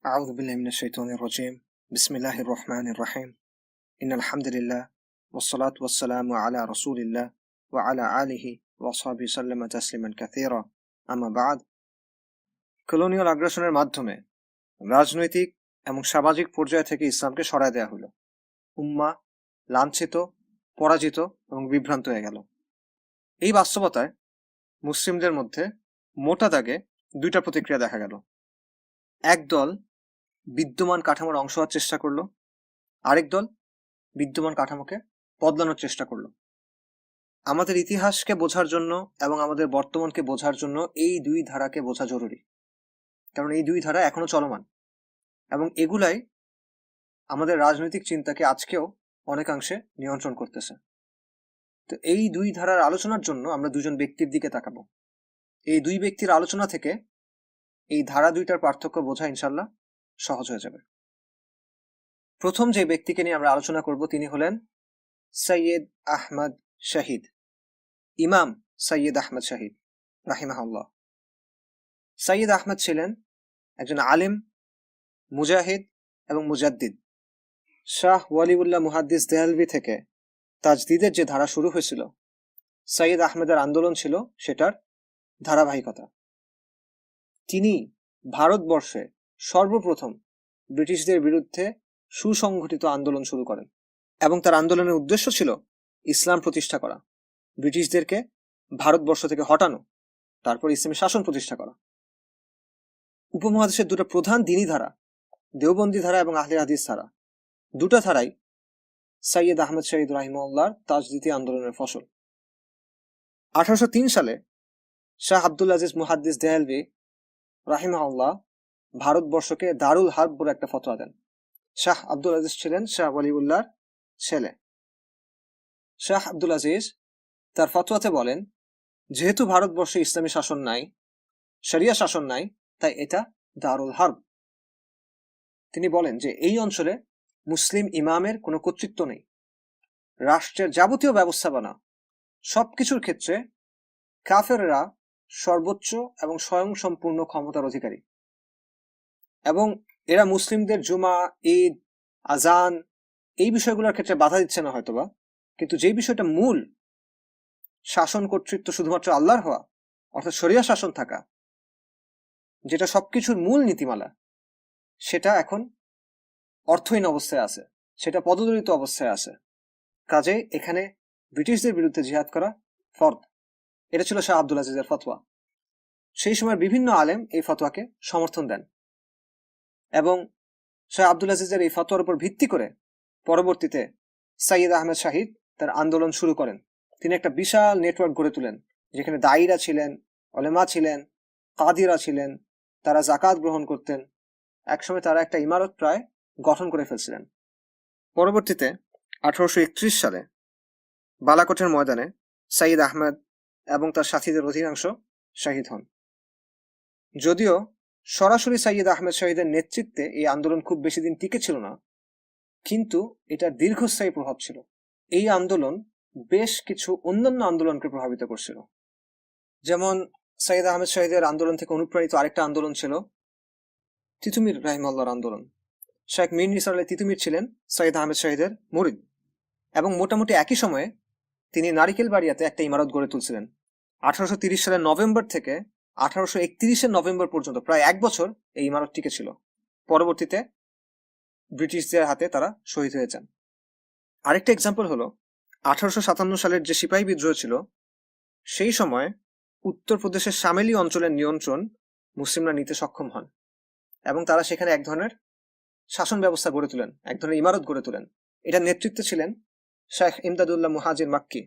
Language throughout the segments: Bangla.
أعوذ بالله من الشيطان الرجيم بسم الله الرحمن الرحيم إن الحمد لله والصلاة والسلام على رسول الله وعلى آله وصحبه سلم تسليما كثيرا أما بعد কলোনিয়াল আগ্রাসনের মাধ্যমে রাজনৈতিক এবং সামাজিক পর্যায় থেকে ইসলামকে সরায় দেওয়া হলো। উম্মাহ লাঞ্ছিত, পরাজিত এবং বিভ্রান্ত হয়ে গেল। এই বাস্তবতায় মুসলিমদের মধ্যে মোটা দাগে দুইটা প্রতিক্রিয়া দেখা গেল। একদল বিদ্যমান কাঠামোর অংশ হওয়ার চেষ্টা করলো, আরেক দল বিদ্যমান কাঠামোকে বদলানোর চেষ্টা করলো। আমাদের ইতিহাসকে বোঝার জন্য এবং আমাদের বর্তমানকে বোঝার জন্য এই দুই ধারাকে বোঝা জরুরি, কারণ এই দুই ধারা এখনো চলমান এবং এগুলাই আমাদের রাজনৈতিক চিন্তাকে আজকেও অনেকাংশে নিয়ন্ত্রণ করতেছে। তো এই দুই ধারার আলোচনার জন্য আমরা দুজন ব্যক্তির দিকে তাকাবো। এই দুই ব্যক্তির আলোচনা থেকে এই ধারা দুইটার পার্থক্য বোঝা ইনশাল্লাহ সহজ হয়ে যাবে। প্রথম যে ব্যক্তিকে নিয়ে আমরা আলোচনা করব তিনি হলেন সৈয়দ আহমদ শহীদ, ইমাম সৈয়দ আহমদ শহীদ রাহিমাহুল্লাহ। সৈয়দ আহমদ ছিলেন একজন আলিম, মুজাহিদ এবং মুজাদ্দিদ। শাহ ওয়ালিউল্লাহ মুহাদ্দিস দেহলভি থেকে তাজদিদের যে ধারা শুরু হয়েছিল, সৈয়দ আহমেদের আন্দোলন ছিল সেটার ধারাবাহিকতা। তিনি ভারতবর্ষে সর্বপ্রথম ব্রিটিশদের বিরুদ্ধে সুসংগঠিত আন্দোলন শুরু করেন এবং তার আন্দোলনের উদ্দেশ্য ছিল ইসলাম প্রতিষ্ঠা করা, ব্রিটিশদেরকে ভারতবর্ষ থেকে হটানো, তারপর ইসলামী শাসন প্রতিষ্ঠা করা। উপমহাদেশের দুটো প্রধান দ্বীনি ধারা, দেওবন্দি ধারা এবং আহলে হাদিস ধারা, দুটা ধারাই সৈয়দ আহমদ শহীদ রাহিমাহুল্লাহর তাজদিদি আন্দোলনের ফসল। 1803 সালে শাহ আব্দুল আজিজ মুহাদ্দিস দেহলভি রাহিমাহুল্লাহ ভারতবর্ষকে দারুল হার্ব বলে একটা ফতোয়া দেন। শাহ আব্দুল আজিজ ছিলেন শাহ ওয়ালিউল্লাহর ছেলে। শাহ আব্দুল আজিজ তার ফতোয়াতে বলেন, যেহেতু ভারতবর্ষে ইসলামী শাসন নাই, শরিয়া শাসন নাই, তাই এটা দারুল হার্ব। তিনি বলেন যে এই অঞ্চলে মুসলিম ইমামের কোনো কর্তৃত্ব নেই। রাষ্ট্রের যাবতীয় ব্যবস্থাপনা সবকিছুর ক্ষেত্রে কাফেররা সর্বোচ্চ এবং স্বয়ংসম্পূর্ণ ক্ষমতার অধিকারী এবং এরা মুসলিমদের জুমা, ঈদ, আজান এই বিষয়গুলোর ক্ষেত্রে বাধা দিচ্ছে না হয়তোবা, কিন্তু যে বিষয়টা মূল, শাসন কর্তৃত্ব শুধুমাত্র আল্লাহর হওয়া, অর্থাৎ শরিয়া শাসন থাকা, যেটা সবকিছুর মূল নীতিমালা, সেটা এখন অর্থহীন অবস্থায় আছে, সেটা পদদলিত অবস্থায় আছে। কাজে এখানে ব্রিটিশদের বিরুদ্ধে জিহাদ করা ফরজ। এটা ছিল শাহ আব্দুল আজিজের ফতোয়া। সেই সময় বিভিন্ন আলেম এই ফতোয়াকে সমর্থন দেন এবং শাহ আব্দুল আজিজের এই ফতোয়ার উপর ভিত্তি করে পরবর্তীতে সৈয়দ আহমদ শহীদ তার আন্দোলন শুরু করেন। তিনি একটা বিশাল নেটওয়ার্ক গড়ে তুলেন, যেখানে দায়ীরা ছিলেন, ওলেমা ছিলেন, কাদিরা ছিলেন, তারা জাকাত গ্রহণ করতেন। একসময় তারা একটা ইমারত প্রায় গঠন করে ফেলছিলেন। পরবর্তীতে 1831 সালে বালাকোটের ময়দানে সৈয়দ আহমদ এবং তার সাথীদের অধিকাংশ শহীদ হন। যদিও সরাসরি সৈয়দ আহমদ শহীদের নেতৃত্বে এই আন্দোলন খুব বেশি দিন টিকে ছিল না, কিন্তু এটার দীর্ঘস্থায়ী প্রভাব ছিল। এই আন্দোলন বেশ কিছু অন্যান্য আন্দোলনকে প্রভাবিত করছিল। যেমন সৈয়দ আহমদ শহীদের আন্দোলন থেকে অনুপ্রাণিত আরেকটা আন্দোলন ছিল তিতুমির রাহিমাহুল্লাহর আন্দোলন। শেখ মীর নিসার আলী তিতুমির ছিলেন সৈয়দ আহমদ শহীদের মুরিদ এবং মোটামুটি একই সময়ে তিনি নারিকেলবাড়িয়াতে একটা ইমারত গড়ে তুলছিলেন। 1830 সালের নভেম্বর থেকে 1831 নভেম্বর পর্যন্ত প্রায় এক বছর এই ইমারত টিকে ছিল। পরবর্তীতে ব্রিটিশদের হাতে তারা শহীদ হয়ে যান। আরেকটা এক্সাম্পল হলো 1857 সালের যে সিপাহী বিদ্রোহ ছিল, সেই সময় উত্তরপ্রদেশের শামেলি অঞ্চলের নিয়ন্ত্রণ মুসলিমরা নিতে সক্ষম হন এবং তারা সেখানে এক ধরনের শাসন ব্যবস্থা গড়ে তোলেন, এক ধরনের ইমারত গড়ে তোলেন। এটার নেতৃত্বে ছিলেন শেখ ইমদাদুল্লাহ মুহাজির মাক্কি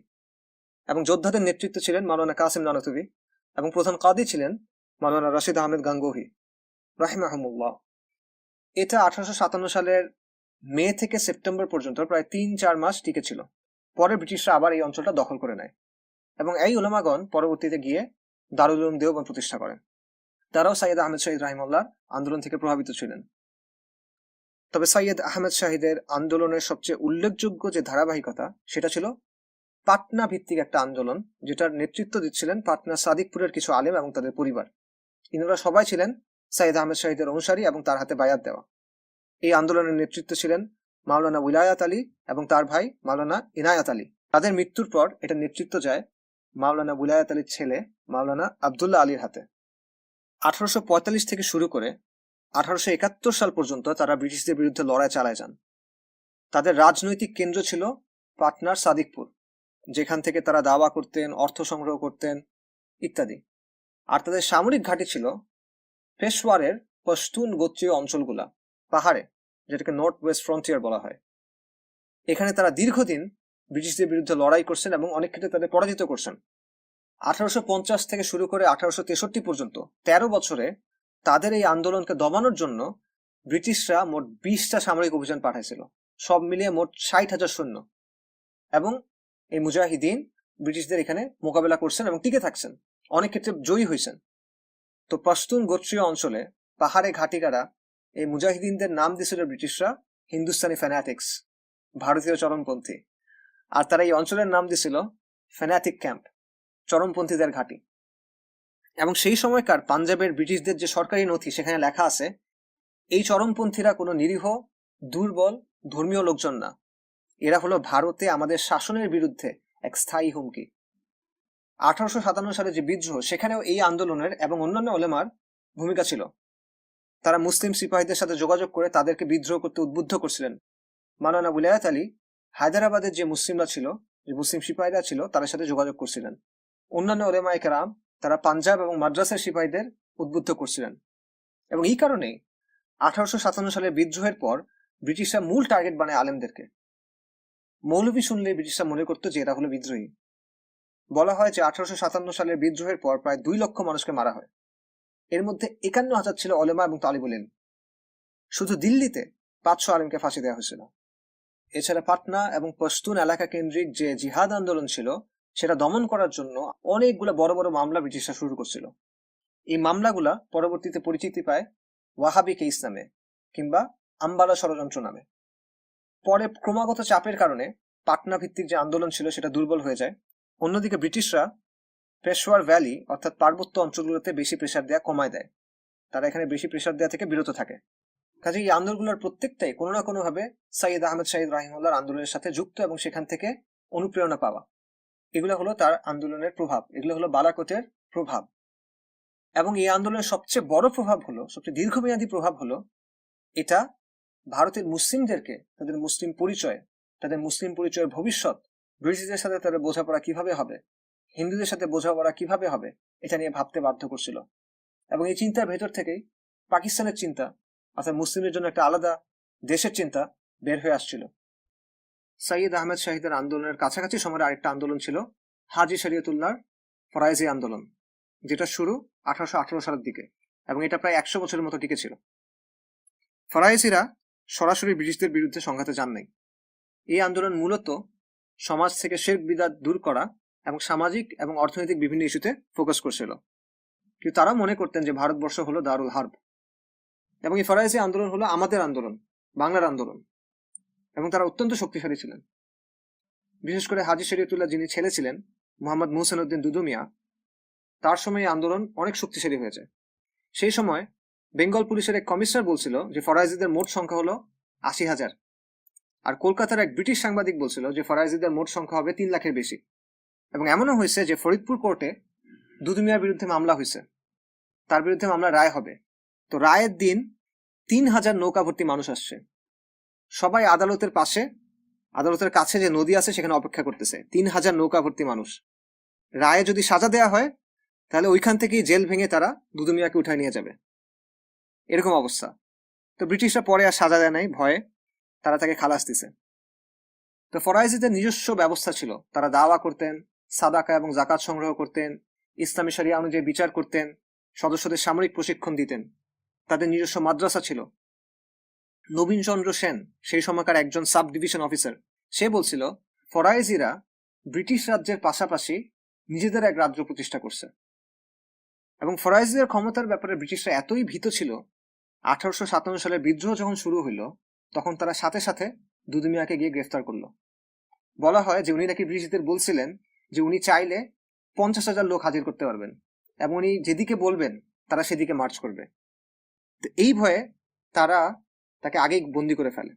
এবং যোদ্ধাদের নেতৃত্বে ছিলেন মাওলানা কাসিম নানতুবি এবং প্রধান কাদি ছিলেন মাওলানা রশিদ আহমেদ গাঙ্গোহী রাহিমাহুমুল্লাহ। এটা 1857 সালের মে থেকে সেপ্টেম্বর পর্যন্ত প্রায় 3-4 মাস টিকে ছিল। পরে ব্রিটিশরা আবার এই অঞ্চলটা দখল করে নেয় এবং এই উলামাগণ পরবর্তীতে গিয়ে দারুল উলুম দেওবন্দ প্রতিষ্ঠা করেন। তারাও সৈয়দ আহমদ শহীদ রাহিমাহুল্লাহর আন্দোলন থেকে প্রভাবিত ছিলেন। তবে সৈয়দ আহমদ শহীদের আন্দোলনের সবচেয়ে উল্লেখযোগ্য যে ধারাবাহিকতা, সেটা ছিল পাটনা ভিত্তিক একটা আন্দোলন, যেটার নেতৃত্ব দিচ্ছিলেন পাটনা সাদিকপুরের কিছু আলেম এবং তাদের পরিবার। ইনারা সবাই ছিলেন সাইয়েদ আহমেদ শহীদের অনুসারী এবং তার হাতে বায়াত দেওয়া। এই আন্দোলনের নেতৃত্ব ছিলেন মাওলানা উলায়াত আলী এবং তার ভাই মাওলানা ইনায়াত আলী। তাদের মৃত্যুর পর এটা নেতৃত্ব যায় মাওলানা উলায়াত আলীর ছেলে মাওলানা আবদুল্লাহ আলীর হাতে। 1845 থেকে শুরু করে 1871 সাল পর্যন্ত তারা ব্রিটিশদের বিরুদ্ধে লড়াই চালায় যান। তাদের রাজনৈতিক কেন্দ্র ছিল পাটনার সাদিকপুর, যেখান থেকে তারা দাওয়া করতেন, অর্থ সংগ্রহ করতেন ইত্যাদি। আর তাদের সামরিক ঘাঁটি ছিল পেশওয়ারের পশতুন গোত্রীয় অঞ্চলগুলা, পাহাড়ে, যেটাকে নর্থ ওয়েস্ট ফ্রন্টিয়ার বলা হয়। এখানে তারা দীর্ঘদিন ব্রিটিশদের বিরুদ্ধে লড়াই করছেন এবং অনেক ক্ষেত্রে তাদের পরাজিত করছেন। 1850 থেকে শুরু করে 1863 পর্যন্ত 13 বছরে তাদের এই আন্দোলনকে দমানোর জন্য ব্রিটিশরা মোট 20টা সামরিক অভিযান পাঠাইছিল, সব মিলিয়ে মোট 60,000 সৈন্য। এবং এই মুজাহিদিন ব্রিটিশদের এখানে মোকাবেলা করছেন এবং টিকে থাকছেন, অনেক ক্ষেত্রে জয়ী হয়েছেন। তো পশতুন গোত্রীয় অঞ্চলে পাহাড়ে ঘাটিকারা এই মুজাহিদিনদের নাম দিয়েছিল ব্রিটিশরা হিন্দুস্তানি ফ্যানাটিক্স, ভারতীয় চরমপন্থী। আর তারা এই অঞ্চলের নাম দিয়েছিল ফ্যানাটিক ক্যাম্প, চরমপন্থীদের ঘাঁটি। এবং সেই সময়কার পাঞ্জাবের ব্রিটিশদের যে সরকারি নথি, সেখানে লেখা আছে এই চরমপন্থীরা কোনো নিরীহ, দুর্বল, ধর্মীয় লোকজন না, এরা হলো ভারতে আমাদের শাসনের বিরুদ্ধে এক স্থায়ী হুমকি। 1857 সালে যে বিদ্রোহ, সেখানেও এই আন্দোলনের এবং অন্যান্য ওলেমার ভূমিকা ছিল। তারা মুসলিম সিপাহীদের সাথে যোগাযোগ করে তাদেরকে বিদ্রোহ করতে উদ্বুদ্ধ করছিলেন। মাওলানা উলায়াত আলী হায়দ্রাবাদের যে মুসলিমরা ছিল, যে মুসলিম সিপাহীরা ছিল, তাদের সাথে যোগাযোগ করছিলেন। অন্যান্য ওলেমায়ে কেরাম তারা পাঞ্জাব এবং মাদ্রাসার সিপাহীদের উদ্বুদ্ধ করছিলেন। এবং এই কারণেই 1857 সালের বিদ্রোহের পর ব্রিটিশরা মূল টার্গেট বানায় আলেমদেরকে। মৌলভী শুনলে ব্রিটিশরা মনে করতো যে এরা হলো বিদ্রোহী। বলা হয় যে 1857 সালের বিদ্রোহের পর প্রায় 2 লক্ষ মানুষকে মারা হয়। এর মধ্যে 51,000 ছিল ওলেমা এবং তালিবুল ইলম। শুধু দিল্লিতে 500 আলেমকে ফাঁসি দেওয়া হয়েছিল। এছাড়া পাটনা এবং পশতুন এলাকা কেন্দ্রিক যে জিহাদ আন্দোলন ছিল, সেটা দমন করার জন্য অনেকগুলো বড় বড় মামলা ব্রিটিশরা শুরু করছিল। এই মামলাগুলা পরবর্তীতে পরিচিতি পায় ওয়াহাবি কেস নামে কিংবা আম্বালা ষড়যন্ত্র নামে। পরে ক্রমাগত চাপের কারণে পাটনা ভিত্তিক যে আন্দোলন ছিল সেটা দুর্বল হয়ে যায়। অন্যদিকে ব্রিটিশরা পেশওয়ার ভ্যালি অর্থাৎ পার্বত্য অঞ্চলগুলোতে বেশি প্রেসার দেওয়া কমায় দেয়। তারা এখানে বেশি প্রেসার দেওয়া থেকে বিরত থাকে। কাজে এই আন্দোলনগুলোর প্রত্যেকটাই কোনো না কোনো ভাবে সাইয়েদ আহমেদ শহীদ রাহিমাহুল্লাহর আন্দোলনের সাথে যুক্ত এবং সেখান থেকে অনুপ্রেরণা পাওয়া। এগুলো হলো তার আন্দোলনের প্রভাব, এগুলো হলো বালাকোটের প্রভাব। এবং এই আন্দোলনের সবচেয়ে বড় প্রভাব হলো, সবচেয়ে দীর্ঘমেয়াদী প্রভাব হলো, এটা ভারতের মুসলিমদেরকে তাদের মুসলিম পরিচয়ের ভবিষ্যৎ, ব্রিটিশদের সাথে তাদের বোঝাপড়া কিভাবে হবে, হিন্দুদের সাথে বোঝাপড়া কিভাবে হবে, এটা নিয়ে ভাবতে বাধ্য করছিল। এবং এই চিন্তার ভেতর থেকেই পাকিস্তানের চিন্তা, অর্থাৎ মুসলিমদের জন্য একটা আলাদা দেশের চিন্তা বের হয়ে আসছিল। সাইয়েদ আহমেদ শহীদের আন্দোলনের কাছাকাছি সময়ের আরেকটা আন্দোলন ছিল হাজি শরীয়তুল্লাহর ফরাইজি আন্দোলন, যেটা শুরু 1818 সালের দিকে এবং এটা প্রায় 100 বছরের মতো টিকে ছিল। ফরাইজিরা সরাসরি ব্রিটিশদের বিরুদ্ধে সংঘাতে যান নাই। এই আন্দোলন মূলত সমাজ থেকে শিরক বিদআত দূর করা এবং সামাজিক এবং অর্থনৈতিক বিভিন্ন ইস্যুতে ফোকাস করছিল। কিন্তু তারা মনে করতেন যে ভারতবর্ষ হলো দারুল হার্ব এবং এই ফরাইজি আন্দোলন হলো আমাদের আন্দোলন, বাংলার আন্দোলন, এবং তারা অত্যন্ত শক্তিশালী ছিলেন। বিশেষ করে হাজি শরীয়তুল্লাহ, যিনি ছেলে ছিলেন মোহাম্মদ মুহসিন উদ্দিন দুদু মিয়া, তার সময় এই আন্দোলন অনেক শক্তিশালী হয়েছে। সেই সময় বেঙ্গল পুলিশের এক কমিশনার বলছিল যে ফরাইজিদের মোট সংখ্যা হলো 80,000, আর কলকাতার এক ব্রিটিশ সাংবাদিক বলছিল যে ফরাইজিদের মোট সংখ্যা হবে 3 লাখের বেশি। এবং এমনও হয়েছে যে ফরিদপুর কোর্টে দুদু মিয়ার বিরুদ্ধে মামলা হয়েছে, তার বিরুদ্ধে মামলা রায় হবে। তো রায়ের দিন 3,000 নৌকা ভর্তি মানুষ আসছে, সবাই আদালতের পাশে, আদালতের কাছে যে নদী আছে সেখানে অপেক্ষা করতেছে। 3,000 নৌকা ভর্তি মানুষ। রায়ে যদি সাজা দেয়া হয় তাহলে ওইখান থেকেই জেল ভেঙে তারা দুদু মিয়াকে উঠায় নিয়ে যাবে, এরকম অবস্থা। তো ব্রিটিশরা পরে আর সাজা দেয় নাই, ভয়ে তারা তাকে খালাস দিছে। তো ফরাইজিদের নিজস্ব ব্যবস্থা ছিল, তারা দাওয়া করতেন, সাদাকা এবং জাকাত সংগ্রহ করতেন, ইসলামী শরিয়া অনুযায়ী বিচার করতেন, সদস্যদের সামরিক প্রশিক্ষণ দিতেন, তাদের নিজস্ব মাদ্রাসা ছিল। নবীন চন্দ্র সেন, সেই সময়কার একজন সাব ডিভিশন অফিসার, সে বলছিল ফরাইজিরা ব্রিটিশ রাজ্যের পাশাপাশি নিজেদের এক রাজ্য প্রতিষ্ঠা করছে। এবং ফরাইজিদের ক্ষমতার ব্যাপারে ব্রিটিশরা এতই ভীত ছিল, 1857 সালের বিদ্রোহ যখন শুরু হইল তখন তারা সাথে সাথে দুদু মিয়াকে গিয়ে গ্রেফতার করলো। বলা হয় যে উনি নাকি ব্রিটিশদের বলছিলেন যে উনি চাইলে 50,000 লোক হাজির করতে পারবেন এবং উনি যেদিকে বলবেন তারা সেদিকে মার্চ করবে। তো এই ভয়ে তারা তাকে আগেই বন্দি করে ফেলে।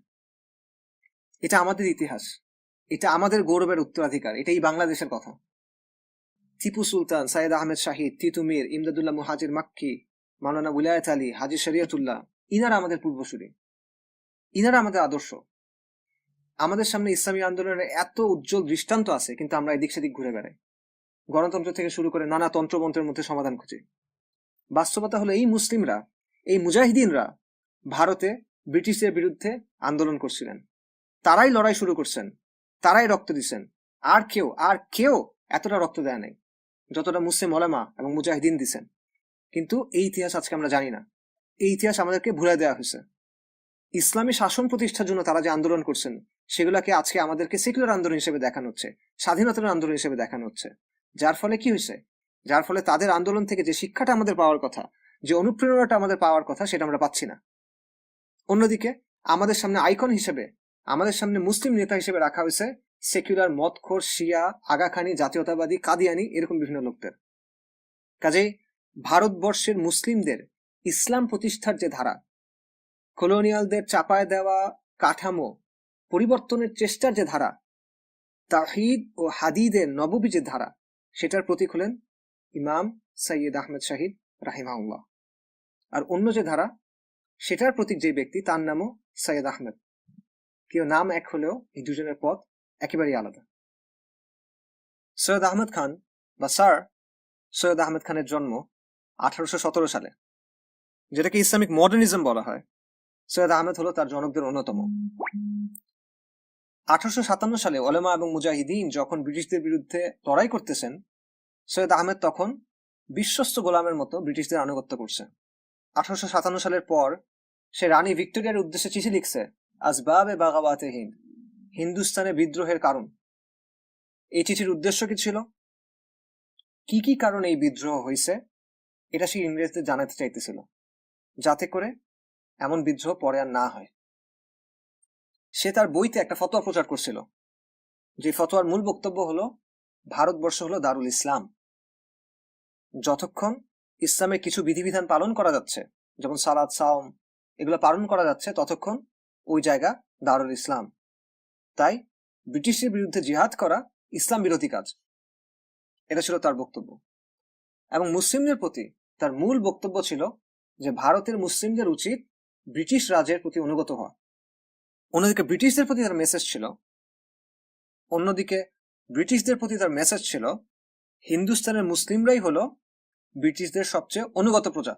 এটা আমাদের ইতিহাস, এটা আমাদের গৌরবের উত্তরাধিকার, এটাই বাংলাদেশের কথা। টিপু সুলতান, সাইয়েদ আহমেদ শাহিদ, তিতুমির, ইমদাদুল্লাহ মুহাজির মাক্কি, মাওলানা উলায়াত আলী, হাজী শরিয়তুল্লাহ, ইনারা আমাদের পূর্বসূরি, ইনারা আমাদের আদর্শ। আমাদের সামনে ইসলামী আন্দোলনের এত উজ্জ্বল দৃষ্টান্ত আছে, কিন্তু আমরা এদিক সেদিক ঘুরে বেড়াই, গণতন্ত্র থেকে শুরু করে নানা তন্ত্রমন্ত্রের মধ্যে সমাধান খুঁজি। বাস্তবতা হলো এই মুসলিমরা, এই মুজাহিদিনরা ভারতে ব্রিটিশদের বিরুদ্ধে আন্দোলন করছিলেন, তারাই লড়াই শুরু করছেন, তারাই রক্ত দিচ্ছেন। আর কেউ এতটা রক্ত দেয় নাই যতটা মুসলিম ওলামা এবং মুজাহিদিন দিচ্ছেন। কিন্তু এই ইতিহাস আজকে আমরা জানি না, এই ইতিহাস আমাদেরকে ভুলে দেওয়া হয়েছে। ইসলামী শাসন প্রতিষ্ঠার জন্য তারা যে আন্দোলন করছেন, সেগুলোকে আজকে আমাদেরকে সেকুলার আন্দোলন হিসেবে দেখানো হচ্ছে, স্বাধীনতার আন্দোলন হিসেবে দেখানো হচ্ছে। যার ফলে কি হয়েছে, যার ফলে তাদের আন্দোলন থেকে যে শিক্ষাটা আমাদের পাওয়ার কথা, যে অনুপ্রেরণাটা আমাদের পাওয়ার কথা, সেটা আমরা পাচ্ছি না। অন্যদিকে আমাদের সামনে আইকন হিসেবে, আমাদের সামনে মুসলিম নেতা হিসেবে রাখা হয়েছে সেকুলার, মদখোর, শিয়া, আগাখানি, জাতীয়তাবাদী, কাদিয়ানি, এরকম বিভিন্ন লোকদের। কাজেই ভারতবর্ষের মুসলিমদের ইসলাম প্রতিষ্ঠার যে ধারা, কলোনিয়ালদের চাপায় দেওয়া কাঠামো পরিবর্তনের চেষ্টার যে ধারা, তাওহীদ ও হাদিদের নববী যে ধারা, সেটার প্রতীক হলেন ইমাম সাইয়েদ আহমেদ শাহিদ রাহিমাহুল্লাহ। আর অন্য যে ধারা, সেটার প্রতীক যে ব্যক্তি, তার নামও সৈয়দ আহমেদ। কেউ নাম এক হলেও এই দুজনের পথ একেবারেই আলাদা। সৈয়দ আহমেদ খান বা স্যার সৈয়দ আহমেদ খানের জন্ম 1817 সালে, যেটাকে ইসলামিক মডার্নিজম বলা হয়। সৈয়দ আহমেদ হলো তার জনকদের অন্যতম। 1857 সালে ওলামা এবং মুজাহিদিন যখন ব্রিটিশদের বিরুদ্ধে লড়াই করতেছেন, সৈয়দ আহমেদ তখন বিশ্বস্ত গোলামের মতো ব্রিটিশদের আনুগত্য করছে। 1857 সালের পর সে রানী ভিক্টোরিয়ার উদ্দেশ্যে চিঠি লিখছে, আসবাবে বাগাওয়াতে হিন্দ, হিন্দুস্তানে বিদ্রোহের কারণ। এই চিঠির উদ্দেশ্য কি ছিল, কি কি কারণে এই বিদ্রোহ হয়েছে, এটা সে ইংরেজদের জানাতে চাইতেছিল, যাতে করে এমন বিদ্রোহ পরে আর না হয়। সে তার বইতে একটা ফতোয়া প্রচার করছিল, যে ফতোয়ার মূল বক্তব্য হলো ভারতবর্ষ হলো দারুল ইসলাম। যতক্ষণ ইসলামের কিছু বিধিবিধান পালন করা যাচ্ছে, যেমন সালাত, সাওম, এগুলো পালন করা যাচ্ছে, ততক্ষণ ওই জায়গা দারুল ইসলাম। তাই ব্রিটিশের বিরুদ্ধে জিহাদ করা ইসলাম বিরোধী কাজ, এটা ছিল তার বক্তব্য। এবং মুসলিমদের প্রতি তার মূল বক্তব্য ছিল যে ভারতের মুসলিমদের উচিত ব্রিটিশ রাজের প্রতি অনুগত হওয়া। অন্যদিকে ব্রিটিশদের প্রতি তার মেসেজ ছিল হিন্দুস্তানের মুসলিমরাই হলো ব্রিটিশদের সবচেয়ে অনুগত প্রজা,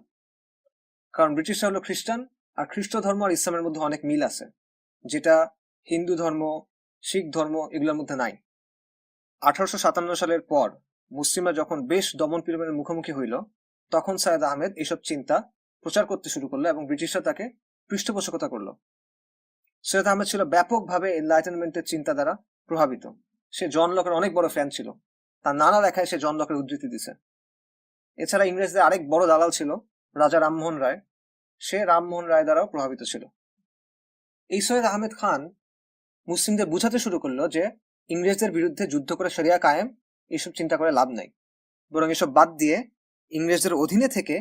কারণ ব্রিটিশরা হলো খ্রিস্টান, আর খ্রিস্ট ধর্ম আর ইসলামের মধ্যে অনেক মিল আছে, যেটা হিন্দু ধর্ম, শিখ ধর্ম এগুলোর মধ্যে নাই। 1857 সালের পর মুসলিমরা যখন বেশ দমন পীড়নের মুখোমুখি হইল, তখন সৈয়দ আহমেদ এসব চিন্তা প্রচার করতে শুরু করলো এবং ব্রিটিশরা তাকে পৃষ্ঠপোষকতা করলো। সৈয়দ আহমেদ ছিল ব্যাপকভাবে এনলাইটেনমেন্টের চিন্তা দ্বারা প্রভাবিত। সে জন লকের অনেক বড় ফ্যান ছিল, তার নানা লেখায় সে জন লকের উদ্ধৃতি দিছে। এছাড়া ইংরেজদের আরেক বড় দালাল ছিল রাজা রামমোহন রায়, সে রামমোহন রায় দ্বারাও প্রভাবিত ছিল। এই সৈয়দ আহমেদ খান মুসলিমদের বুঝাতে শুরু করলো যে ইংরেজদের বিরুদ্ধে যুদ্ধ করে শরিয়া কায়েম, এইসব চিন্তা করে লাভ নাই, বরং এসব বাদ দিয়ে ইংরেজদের অধীনে থেকে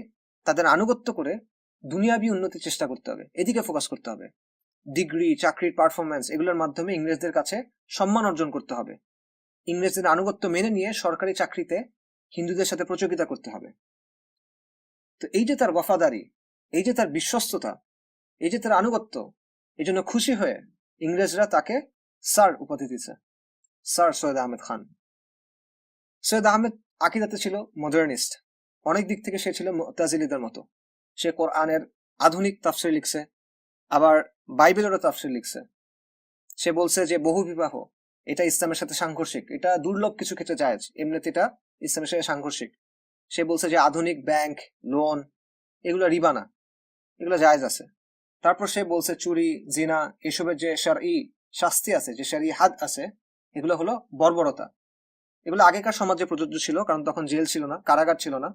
তাদের আনুগত্য করে দুনিয়াবি উন্নতির চেষ্টা করতে হবে, এদিকে ফোকাস করতে হবে। ডিগ্রি, চাকরির পারফরমেন্স, এগুলোর মাধ্যমে ইংরেজদের কাছে সম্মান অর্জন করতে হবে। ইংরেজদের আনুগত্য মেনে নিয়ে সরকারি চাকরিতে হিন্দুদের সাথে প্রতিযোগিতা করতে হবে। তো এই যে তার ওয়াফাদারি, এই যে তার বিশ্বস্ততা, এই যে তার আনুগত্য, এই জন্য খুশি হয়ে ইংরেজরা তাকে স্যার উপাধি দিয়েছে, স্যার সৈয়দ আহমেদ খান। সৈয়দ আহমেদ আকিদাতে ছিল মডার্নিস্ট, অনেক দিক থেকে সে ছিল মুতাজিলিদের মতো। সে কোরআনের আধুনিক তাফসির লিখছে, আবার বাইবেলেরও তাফসির লিখছে। সে বলছে যে বহু বিবাহ এটা ইসলামের সাথে সাংঘর্ষিক, এটা দুর্লভ কিছু ক্ষেত্রে জায়েজ, এমনিতে এটা ইসলামের সাথে সাংঘর্ষিক। সে বলছে যে আধুনিক ব্যাংক লোন এগুলো রিবা না, এগুলো জায়েজ আছে। তারপর সে বলছে চুরি, জিনা, এসবের যে শারঈ শাস্তি আছে, যে শারঈ হাদ আছে, এগুলো হলো বর্বরতা। এগুলো আগেকার সমাজে প্রযোজ্য ছিল, কারণ তখন জেল ছিল না, কারাগার ছিল না,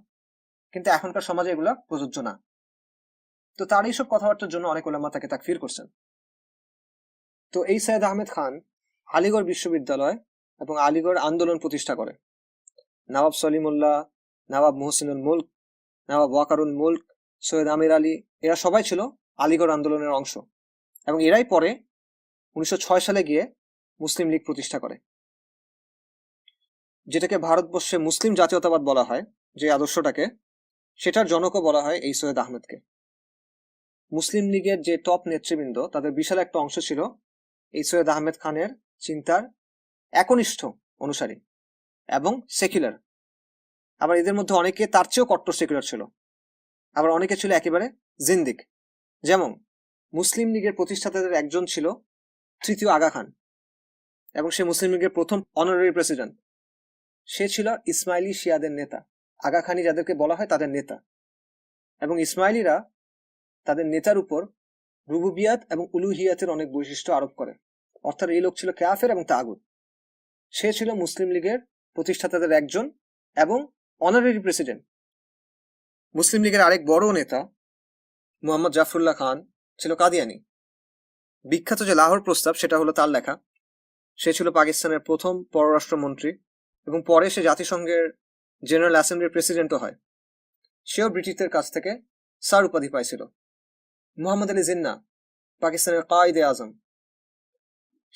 কিন্তু এখনকার সমাজে এগুলো প্রযোজ্য না। তো তার এইসব কথাবার্তার জন্য অনেক ওলামা তাকে তাকফির করছেন। তো এই সৈয়দ আহমেদ খান আলিগড় বিশ্ববিদ্যালয় এবং আলিগড় আন্দোলন প্রতিষ্ঠা করে। নবাব সলিমুল্লাহ, নবাব মুহসিনুল মুলক, নবাব ওয়াকারুল মুলক, সৈয়দ আমির আলী, এরা সবাই ছিল আলিগড় আন্দোলনের অংশ, এবং এরাই পরে 1906 সালে গিয়ে মুসলিম লীগ প্রতিষ্ঠা করে, যেটাকে ভারতবর্ষে মুসলিম জাতীয়তাবাদ বলা হয়, যে আদর্শটাকে, সেটার জনকও বলা হয় এই সৈয়দ আহমেদকে। মুসলিম লীগের যে টপ নেতৃবৃন্দ, তাদের বিশাল একটা অংশ ছিল এই সৈয়দ আহমেদ খানের চিন্তার একনিষ্ঠ অনুসারী এবং সেকুলার। আবার এদের মধ্যে অনেকে তার চেয়েও কট্টর সেকুলার ছিল, আবার অনেকে ছিল একেবারে জিন্দিক। যেমন মুসলিম লীগের প্রতিষ্ঠাতাদের একজন ছিল তৃতীয় আগা খান, এবং সে মুসলিম লীগের প্রথম অনারারি প্রেসিডেন্ট। সে ছিল ইসমাইলি শিয়াদের নেতা। আগা খানি যাদেরকে বলা হয় তাদের নেতা, এবং ইসমাইলিরা তাদের নেতার উপর রুবুবিয়াত এবং উলুহিয়াতের অনেক বৈশিষ্ট্য আরোপ করে, অর্থাৎ এই লোক ছিল কাফের এবং তাগুত। সে ছিল মুসলিম লীগের প্রতিষ্ঠাতাদের একজন এবং অনারারি প্রেসিডেন্ট। মুসলিম লীগের আরেক বড় নেতা মোহাম্মদ জাফরুল্লাহ খান ছিল কাদিয়ানি। বিখ্যাত যে লাহোর প্রস্তাব, সেটা হলো তার লেখা। সে ছিল পাকিস্তানের প্রথম পররাষ্ট্রমন্ত্রী, এবং পরে সে জাতিসংঘের জেনারেল অ্যাসেম্বলির প্রেসিডেন্টও হয়। সেও ব্রিটিশদের কাছ থেকে স্যার উপাধি পাইছিল। মোহাম্মদ আলী জিন্নাহ, পাকিস্তানের কায়েদে আজম,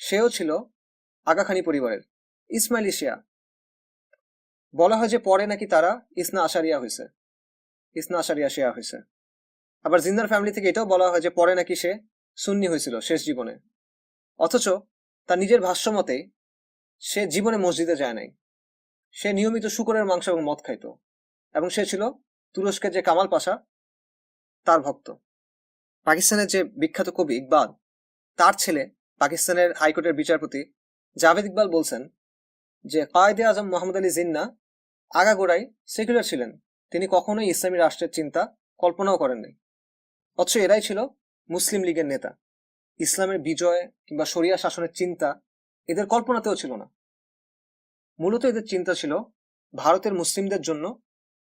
সেও ছিল আগা খানি পরিবারের ইসমাইলি শিয়া। বলা হয় যে পরে নাকি তারা ইসনা আশারিয়া শিয়া হয়েছে। আবার জিন্নার ফ্যামিলি থেকে এটাও বলা হয় যে পরে নাকি সে সুন্নি হয়েছিল শেষ জীবনে। অথচ তার নিজের ভাষ্য মতে সে জীবনে মসজিদে যায় নাই। সে নিয়মিত শূকরের মাংস এবং মদ খাইত, এবং সে ছিল তুরস্কের যে কামাল পাশা তার ভক্ত। পাকিস্তানের যে বিখ্যাত কবি ইকবাল, তার ছেলে পাকিস্তানের হাইকোর্টের বিচারপতি জাভেদ ইকবাল বলছেন যে কায়েদে আজম মোহাম্মদ আলী জিন্নাহ আগাগোড়াই সেকুলার ছিলেন। তিনি কখনোই ইসলামী রাষ্ট্রের চিন্তা কল্পনাও করেননি, অথচ এরাই ছিল মুসলিম লীগের নেতা। ইসলামের বিজয় কিংবা শরিয়া শাসনের চিন্তা এদের কল্পনাতেও ছিল না। মূলত এদের চিন্তা ছিল ভারতের মুসলিমদের জন্য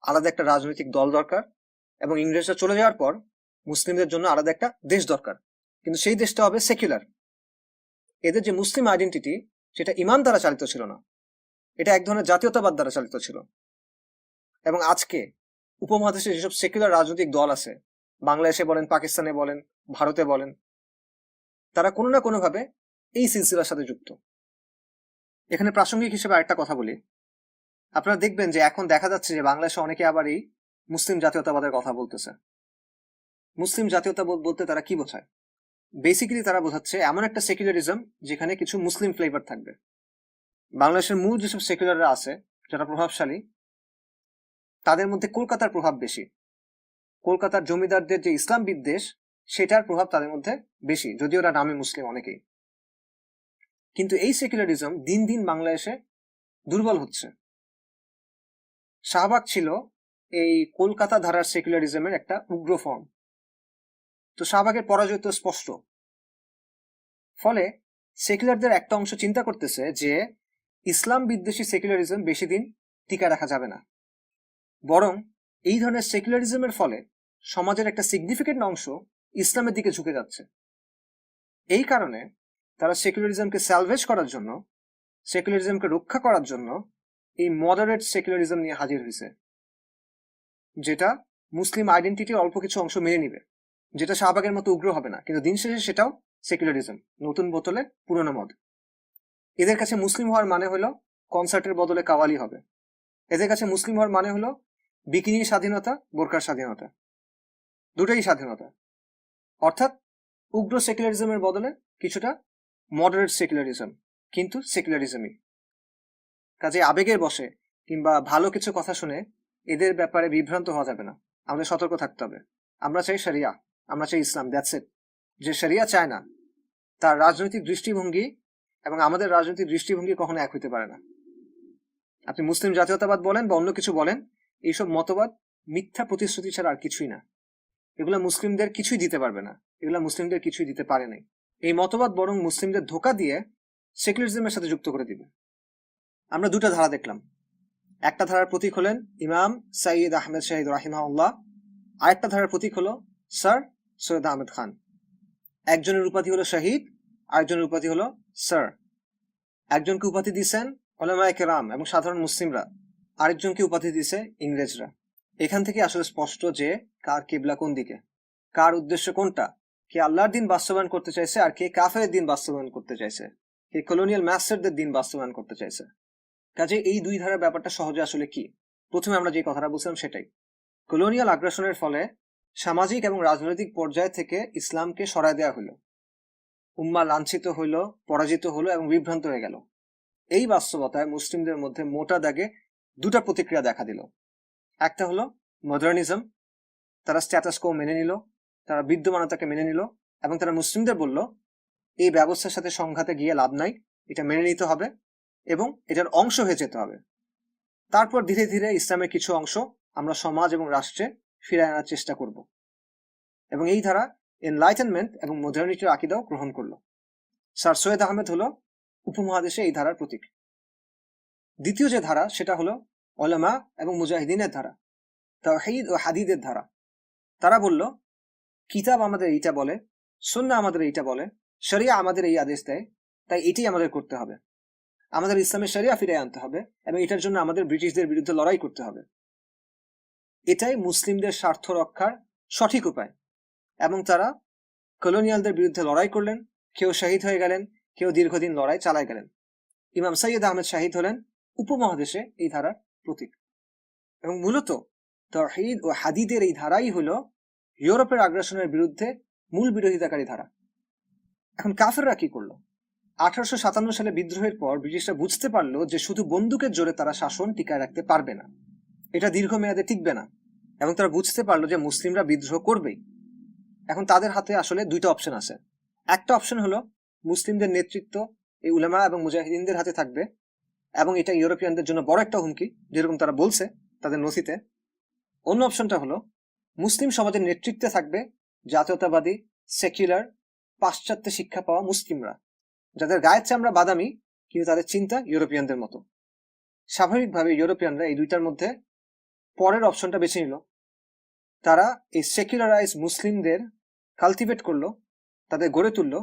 আলাদা একটা রাজনৈতিক দল দরকার, এবং ইংরেজরা চলে যাওয়ার পর মুসলিমদের জন্য আলাদা একটা দেশ দরকার, কিন্তু সেই দেশটা হবে সেকুলার। এদের যে মুসলিম আইডেন্টিটি, সেটা ইমান দ্বারা চালিত ছিল না, এটা এক ধরনের জাতীয়তাবাদ দ্বারা চালিত ছিল। এবং আজকে উপমহাদেশে যেসব সেকুলার রাজনৈতিক দল আছে, বাংলাদেশে বলেন, পাকিস্তানে বলেন, ভারতে বলেন, তারা কোনো না কোনোভাবে এই সিলসিলার সাথে যুক্ত। এখানে প্রাসঙ্গিক হিসেবে আরেকটা কথা বলি। আপনারা দেখবেন যে এখন দেখা যাচ্ছে যে বাংলাদেশে অনেকে আবার এই মুসলিম জাতীয়তাবাদের কথা বলতেছে। মুসলিম জাতীয়তাবাদ বলতে তারা কি বোঝায়? বেসিক্যালি তারা বোঝাচ্ছে এমন একটা সেকুলারিজম যেখানে কিছু মুসলিম ফ্লেভার থাকবে। বাংলাদেশের মূল যেসব সেকুলাররা আছে, যারা প্রভাবশালী, তাদের মধ্যে কলকাতার প্রভাব বেশি। কলকাতার জমিদারদের যে ইসলাম বিদ্বেষ, সেটার প্রভাব তাদের মধ্যে বেশি, যদিও ওরা নামে মুসলিম অনেকেই। কিন্তু এই সেকুলারিজম দিন দিন বাংলাদেশে দুর্বল হচ্ছে। শাহবাগ ছিল এই কলকাতা ধারার সেকুলারিজমের একটা উগ্র ফর্ম। তো শাহবাগের পরাজয় তো স্পষ্ট। ফলে সেকুলারদের একটা অংশ চিন্তা করতেছে যে ইসলাম বিদ্বেষী সেকুলারিজম বেশি দিন টিকা রাখা যাবে না, বরং এই ধরনের সেকুলারিজমের ফলে সমাজের একটা সিগনিফিকেন্ট অংশ ইসলামের দিকে ঝুঁকে যাচ্ছে। এই কারণে তারা সেকুলারিজমকে স্যালভেজ করার জন্য, সেকুলারিজমকে রক্ষা করার জন্য এই মডারেট সেকুলারিজম নিয়ে হাজির হয়েছে, যেটা মুসলিম আইডেন্টিটির অল্প কিছু অংশ মেনে নিবে, যেটা শাহবাগের মতো উগ্র হবে না, কিন্তু দিন শেষে সেটাও সেকুলারিজম, নতুন বোতলে পুরনো মদ। এদের কাছে মুসলিম হওয়ার মানে হলো কনসার্টের বদলে কাওয়ালি হবে। এদের কাছে মুসলিম হওয়ার মানে হলো বিকিনির স্বাধীনতা, বোরকার স্বাধীনতা, দুটাই স্বাধীনতা। অর্থাৎ উগ্র সেকুলারিজমের বদলে কিছুটা মডারেট সেকুলারিজম, কিন্তু সেকুলারিজমই। কাজে আবেগের বসে কিংবা ভালো কিছু কথা শুনে এদের ব্যাপারে বিভ্রান্ত হওয়া যাবে না, আমাদের সতর্ক থাকতে হবে। আমরা চাই শরিয়া, আমরা চাই ইসলাম, দ্যাটস ইট। যে শরিয়া চায় না, তার রাজনৈতিক দৃষ্টিভঙ্গি এবং আমাদের রাজনৈতিক দৃষ্টিভঙ্গি কখনো এক হইতে পারে না। আপনি মুসলিম জাতীয়তাবাদ বলেন বা অন্য কিছু বলেন, এইসব মতবাদ মিথ্যা প্রতিশ্রুতি ছাড়া আর কিছুই না। এগুলা মুসলিমদের কিছুই দিতে পারবে না, এগুলা মুসলিমদের কিছুই দিতে পারে নাই। এই মতবাদ বরং মুসলিমদের ধোঁকা দিয়ে সেকুলারিজমের সাথে যুক্ত করে দিবে। আমরা দুটা ধারা দেখলাম। একটা ধারার প্রতীক হলেন ইমাম সাইয়্যিদ আহমেদ শাহিদ রাহিমাহুল্লাহ, আরেকটা ধারার প্রতীক হলো স্যার সৈয়দ আহমেদ খান। একজনের উপাধি হলো শহীদ, আরেকজনের উপাধি হলো স্যার। একজনকে উপাধি দিয়েছেন উলামায়ে কেরাম এবং সাধারণ মুসলিমরা, আরেকজনকে উপাধি দিয়েছে ইংরেজরা। এখান থেকে আসলে স্পষ্ট যে কার কিবলা কোন দিকে, কার উদ্দেশ্য কোনটা, কে আল্লাহর দিন বাস্তবায়ন করতে চাইছে আর কে কাফেরের দিন বাস্তবায়ন করতে চাইছে, কে কলোনিয়াল মাস্টারদের দিন বাস্তবায়ন করতে চাইছে। কাজে এই দুই ধারার ব্যাপারটা সহজে আসলে কি, প্রথমে আমরা যে কথাটা বলছিলাম সেটাই। কলোনিয়াল আগ্রাসনের ফলে সামাজিক এবং রাজনৈতিক পর্যায় থেকে ইসলামকে সরায় দেওয়া হলো, উম্মাহ লাঞ্ছিত হইল, পরাজিত হলো এবং বিভ্রান্ত হয়ে গেল। এই বাস্তবতায় মুসলিমদের মধ্যে মোটা দাগে দুটা প্রতিক্রিয়া দেখা দিল। একটা হলো মডার্নিজম, তারা স্ট্যাটাস কো মেনে নিল, তারা বিদ্যমানতাকে মেনে নিল এবং তারা মুসলিমদের বলল এই ব্যবস্থার সাথে সংঘাতে গিয়ে লাভ নাই, এটা মেনে নিতে হবে এবং এটার অংশ হয়ে যেতে হবে। তারপর ধীরে ধীরে ইসলামের কিছু অংশ আমরা সমাজ এবং রাষ্ট্রে ফিরিয়ে আনার চেষ্টা করব, এবং এই ধারা এনলাইটেনমেন্ট এবং মডার্নিটির আকিদাও গ্রহণ করলো। স্যার সৈয়দ আহমেদ হলো উপমহাদেশে এই ধারার প্রতীক। দ্বিতীয় যে ধারা সেটা হলো ওলামা এবং মুজাহিদিনের ধারা, তাওহীদ ও হাদিদের ধারা। তারা বলল কিতাব আমাদের এইটা বলে, সুন্নাহ আমাদের এইটা বলে, শরিয়া আমাদের এই আদেশ দেয়, তাই এটাই আমাদের করতে হবে। আমাদের ইসলামের শরিয়া ফিরিয়ে আনতে হবে এবং এটার জন্য আমাদের ব্রিটিশদের বিরুদ্ধে লড়াই করতে হবে। এটাই মুসলিমদের স্বার্থ রক্ষার সঠিক উপায়। এবং তারা কলোনিয়ালদের বিরুদ্ধে লড়াই করলেন, কেউ শহীদ হয়ে গেলেন, কেউ দীর্ঘদিন লড়াই চালায় গেলেন। ইমাম সৈয়দ আহমেদ শাহিদ হলেন উপমহাদেশে এই ধারার প্রতীক। এবং মূলত তাওহীদ ও হাদিদের এই ধারাই হলো ইউরোপের আগ্রাসনের বিরুদ্ধে মূল বিরোধিতাকারী ধারা। এখন কাফেররা কি করলো? 1857 সালে বিদ্রোহের পর ব্রিটিশরা বুঝতে পারলো যে শুধু বন্দুকের জোরে তারা শাসন টিকায় রাখতে পারবে না, এটা দীর্ঘমেয়াদে টিকবে না, এবং তারা বুঝতে পারলো যে মুসলিমরা বিদ্রোহ করবেই। এখন তাদের হাতে আসলে দুইটা অপশন আছে। একটা অপশন হলো মুসলিমদের নেতৃত্ব এই উলামা এবং মুজাহিদিনদের হাতে থাকবে, এবং এটা ইউরোপিয়ানদের জন্য বড় একটা হুমকি, যেরকম তারা বলছে তাদের নথিতে। অন্য অপশনটা হলো মুসলিম সমাজের নেতৃত্বে থাকবে জাতীয়তাবাদী, সেকুলার, পাশ্চাত্যে শিক্ষা পাওয়া মুসলিমরা, যাদের গায়ের চামড়া বাদামি কিন্তু তাদের চিন্তা ইউরোপিয়ানদের মতো। স্বাভাবিকভাবে ইউরোপিয়ানরা এই দুইটার মধ্যে পরের অপশনটা বেছে নিল। তারা এই সেকুলারাইজ মুসলিমদের কালটিভেট করলো, তাদের গড়ে তুললো,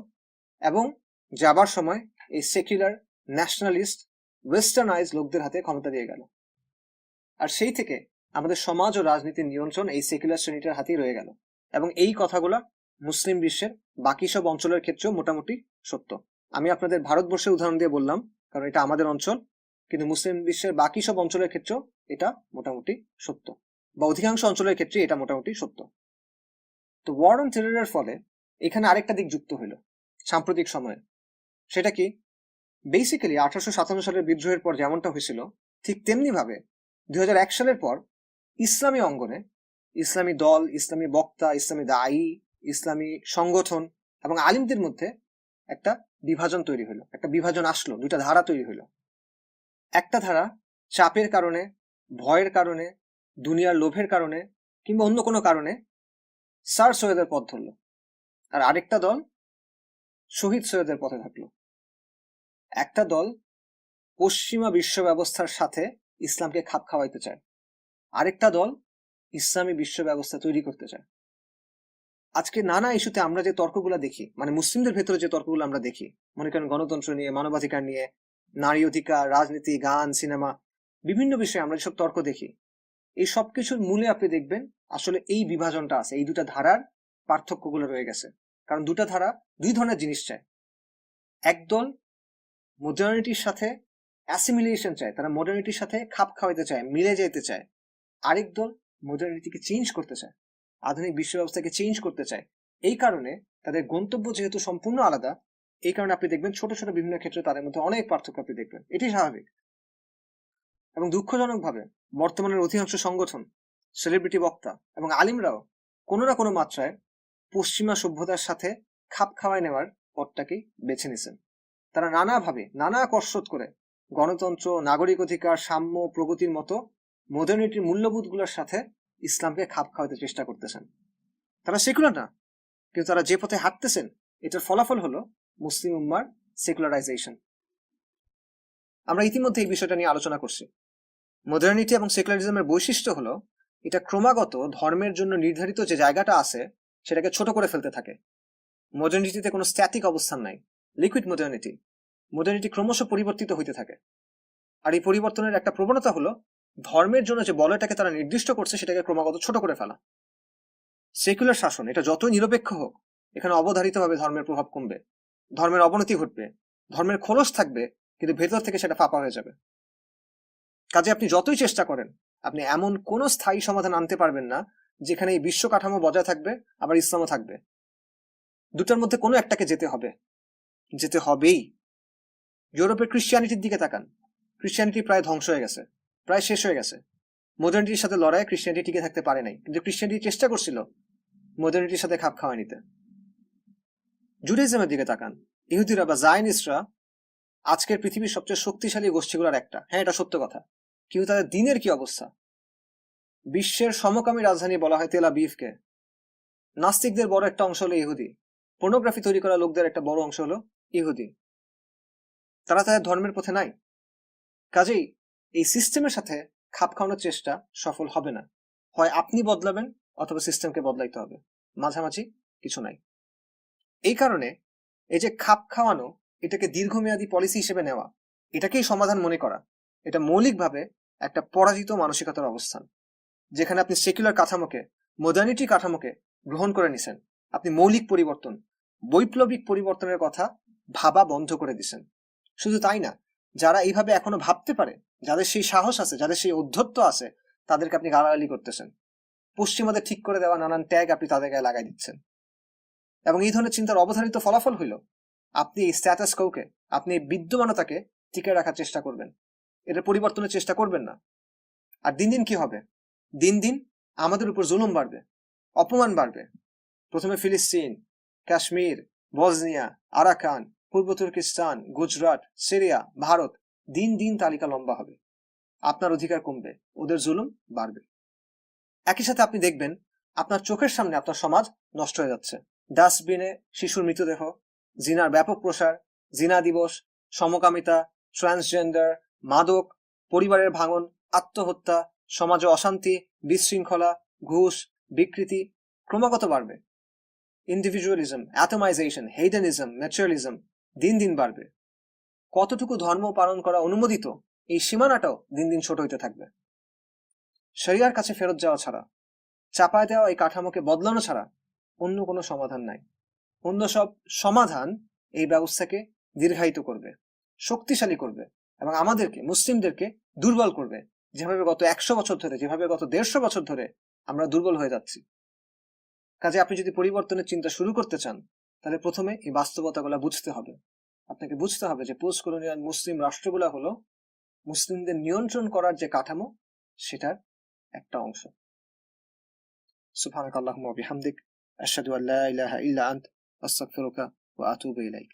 এবং যাবার সময় এই সেকুলার ন্যাশনালিস্ট ওয়েস্টার্নাইজ লোকদের হাতে ক্ষমতা দিয়ে গেল। আর সেই থেকে আমাদের সমাজ ও রাজনীতির নিয়ন্ত্রণ এই সেকুলার শ্রেণীটার হাতেই রয়ে গেল। এবং এই কথাগুলো মুসলিম বিশ্বের বাকি সব অঞ্চলের ক্ষেত্রেও মোটামুটি সত্য। আমি আপনাদের ভারতবর্ষের উদাহরণ দিয়ে বললাম কারণ এটা আমাদের অঞ্চল, কিন্তু মুসলিম বিশ্বের বাকি সব অঞ্চলের ক্ষেত্রেও এটা মোটামুটি সত্য, বা অধিকাংশ অঞ্চলের ক্ষেত্রে এটা মোটামুটি সত্য। তো ওয়ার অন টেররের ফলে এখানে আরেকটা দিক যুক্ত হইল সাম্প্রতিক সময়ে। সেটা কি? বেসিক্যালি 1857 সালের বিদ্রোহের পর যেমনটা হয়েছিল ঠিক তেমনি ভাবে 2001 সালের পর ইসলামী অঙ্গনে ইসলামী দল, ইসলামী বক্তা, ইসলামী দায়ী, ইসলামী সংগঠন এবং আলিমদের মধ্যে একটা বিভাজন তৈরি হলো, একটা বিভাজন আসলো, দুইটা ধারা তৈরি হলো। একটা ধারা চাপের কারণে, ভয়ের কারণে, দুনিয়ার লোভের কারণে কিংবা অন্য কোনো কারণে স্যার সৈয়দের পথ ধরল, আর আরেকটা দল শহীদ সৈয়দের পথে থাকলো। একটা দল পশ্চিমা বিশ্ব ব্যবস্থার সাথে ইসলামকে খাপ খাওয়াইতে চায়, আরেকটা দল ইসলামী বিশ্ব ব্যবস্থা তৈরি করতে চায়। আজকে নানা ইস্যুতে আমরা যে তর্কগুলো দেখি, মানে মুসলিমদের ভেতরে যে তর্কগুলো আমরা দেখি, মনে করেন গণতন্ত্র নিয়ে, মানবাধিকার নিয়ে, নারী অধিকার, রাজনীতি, গান, সিনেমা, বিভিন্ন বিষয়ে আমরা যেসব তর্ক দেখি, এই সব কিছুর মূলে আপনি দেখবেন আসলে এই বিভাজনটা আছে, এই দুটা ধারার পার্থক্যগুলো রয়ে গেছে। কারণ দুটা ধারা দুই ধরনের জিনিস চায়। একদল মডার্নিটির সাথে অ্যাসিমিলেশন চায়, তারা মডার্নিটির সাথে খাপ খাওয়াইতে চায়, মিলে যেতে চায়। আরেক দল মডার্নিটিকে চেঞ্জ করতে চায়, আধুনিক বিশ্ব ব্যবস্থাকে চেঞ্জ করতে চায়। এই কারণে তাদের গন্তব্য যেহেতু সম্পূর্ণ আলাদা, এই কারণে আপনি দেখবেন ছোট ছোট বিভিন্ন ক্ষেত্রে তাদের মধ্যে অনেক পার্থক্য আপনি দেখবেন। এটি স্বাভাবিক। এবং দুঃখজনকভাবে বর্তমানের অধিকাংশ সংগঠন, সেলিব্রিটি বক্তা এবং আলিমরাও কোনো না কোনো মাত্রায় পশ্চিমা সভ্যতার সাথে খাপ খাওয়াই নেওয়ার পথটাকেই বেছে নিয়েছেন। তারা নানাভাবে, নানা কসরত করে গণতন্ত্র, নাগরিক অধিকার, সাম্য, প্রগতির মতো মডার্নিটির মূল্যবোধগুলোর সাথে ইসলামকে খাপ খাওয়াতে চেষ্টা করতেছেন। তারা সেকুলার না, কিন্তু তারা যে পথে হাঁটতেছেন এটার ফলাফল হলো মুসলিম উম্মার সেকুলারাইজেশন। আমরা ইতিমধ্যে এই বিষয়টা নিয়ে আলোচনা করছি। মডার্নিটি এবং সেকুলারিজমের বৈশিষ্ট্য হলো এটা ক্রমাগত ধর্মের জন্য নির্ধারিত যে জায়গাটা আছে সেটাকে ছোট করে ফেলতে থাকে। মডার্নিটিতে কোনো স্ট্যাটিক অবস্থান নাই, লিকুইড মডার্নিটি। মডার্নিটি ক্রমশ পরিবর্তিত হইতে থাকে, আর এই পরিবর্তনের একটা প্রবণতা হলো ধর্মের জন্য যে বলয়টাকে তারা নির্দিষ্ট করছে সেটাকে ক্রমাগত ছোট করে ফেলা। সেকুলার শাসন এটা যতই নিরপেক্ষ হোক, এখানে অবধারিতভাবে ধর্মের প্রভাব কমবে, ধর্মের অবনতি ঘটবে, ধর্মের খোলস থাকবে, কিন্তু ভেতর থেকে সেটা ফাঁপা হয়ে যাবে। কাজে আপনি যতই চেষ্টা করেন, আপনি এমন কোনো স্থায়ী সমাধান আনতে পারবেন না যেখানে এই বিশ্ব কাঠামো বজায় থাকবে আবার ইসলামও থাকবে। দুটার মধ্যে কোনো একটাকে যেতে হবে, যেতে হবেই। ইউরোপের ক্রিশ্চিয়ানিটির দিকে তাকান, ক্রিশ্চিয়ানিটি প্রায় ধ্বংস হয়ে গেছে, প্রায় শেষ হয়ে গেছে। মডার্নিটির সাথে লড়াইয়ে ক্রিশ্চিয়ানিটি টিকে থাকতে পারে নাই, কিন্তু ক্রিশ্চিয়ানিটি চেষ্টা করছিল মডার্নিটির সাথে খাপ খাওয়ায় নিতে। জুডাইজমের দিকে তাকান, ইহুদিরা বা জায়নিস্টরা আজকের পৃথিবীর সবচেয়ে শক্তিশালী গোষ্ঠীগুলোর একটা, হ্যাঁ এটা সত্য কথা, কিন্তু তাদের দিনের কি অবস্থা? বিশ্বের সমকামী রাজধানী বলা হয় তেল আবিবকে। নাস্তিকদের বড় একটা অংশ হলো ইহুদি, পর্নোগ্রাফি তৈরি করা লোকদের একটা বড় অংশ হলো ইহুদি। তারা তাদের ধর্মের পথে নাই। কাজেই এই সিস্টেমের সাথে খাপ খাওয়ানোর চেষ্টা সফল হবে না। হয় আপনি বদলাবেন অথবা সিস্টেমকে বদলাইতে হবে, মাঝামাঝি কিছু নাই। এই কারণে এই যে খাপ খাওয়ানো, এটাকে দীর্ঘমেয়াদী পলিসি হিসেবে নেওয়া, এটাকেই সমাধান মনে করা, এটা মৌলিকভাবে একটা পরাজিত মানসিকতার অবস্থান, যেখানে আপনি সেকুলার কাঠামোকে, মডার্নিটি কাঠামোকে গ্রহণ করে নিছেন। আপনি মৌলিক পরিবর্তন, বৈপ্লবিক পরিবর্তনের কথা ভাবা বন্ধ করে দিছেন। শুধু তাই না, যারা এইভাবে এখনো ভাবতে পারে, যাদের সেই সাহস আছে, যাদের সেই অধ্যত্ব আছে, তাদেরকে আপনি গালাগালি করতেছেন। পশ্চিমাদের ঠিক করে দেওয়া নানান ট্যাগ আপনি তাদের গায়ে লাগাই দিচ্ছেন। এবং এই ধরনের চিন্তার অবধারিত ফলাফল হইল আপনি এই স্ট্যাটাস কোকে, আপনি এই বিদ্যমানতাকে টিকে রাখার চেষ্টা করবেন, এটা পরিবর্তনের চেষ্টা করবেন না। আর দিন দিন কি হবে? দিন দিন আমাদের উপর জুলুম বাড়বে, অপমান বাড়বে। প্রথমে ফিলিস্তিন, কাশ্মীর, বসনিয়া, আরাকান, পূর্ব তুর্কিস্তান, গুজরাট, সিরিয়া, ভারত, দিন দিন তালিকা লম্বা হবে। আপনার অধিকার কমবে, ওদের জুলুম বাড়বে। একই সাথে আপনি দেখবেন আপনার চোখের সামনে আপনার সমাজ নষ্ট হয়ে যাচ্ছে। ডাস্টবিনে শিশুর মৃতদেহ, জিনার ব্যাপক প্রসার, জিনা দিবস, সমকামিতা, ট্রান্সজেন্ডার, মাদক, পরিবারের ভাঙন, আত্মহত্যা, সমাজে অশান্তি, বিশৃঙ্খলা, ঘুষ, বিকৃতি ক্রমাগত বাড়বে। ইন্ডিভিজুয়ালিজম, অ্যাটমাইজেশন, হেডেনিজম, ম্যাটেরিয়ালিজম দিন দিন বাড়বে। কতটুকু ধর্ম পালন করা অনুমোদিত, এই সীমানাটাও দিন দিন ছোট হইতে থাকবে। শরিয়ার কাছে ফেরত যাওয়া ছাড়া, চাপায় দেওয়া এই কাঠামোকে বদলানো ছাড়া অন্য কোনো সমাধান নাই। অন্য সব সমাধান এই ব্যবস্থাকে দীর্ঘায়িত করবে, শক্তিশালী করবে এবং আমাদেরকে, মুসলিমদেরকে দুর্বল করবে, যেভাবে গত 100 বছর ধরে, যেভাবে গত 150 বছর ধরে আমরা দুর্বল হয়ে যাচ্ছি। কাজে আপনি যদি পরিবর্তনের চিন্তা শুরু করতে চান, তাহলে প্রথমে এই বাস্তবতাগুলো বুঝতে হবে। আপনাকে বুঝতে হবে যে পোস্ট কলোনিয়াল মুসলিম রাষ্ট্রগুলো হলো মুসলিমদের নিয়ন্ত্রণ করার যে কাঠামো, সেটার একটা অংশ। সুবহানাকাল্লাহুম্মা ওয়া বিহামদিক, আশহাদু আল্লা ইলাহা ইল্লা আনতা, আস্তাগফিরুকা ওয়া আতুবু ইলাইক।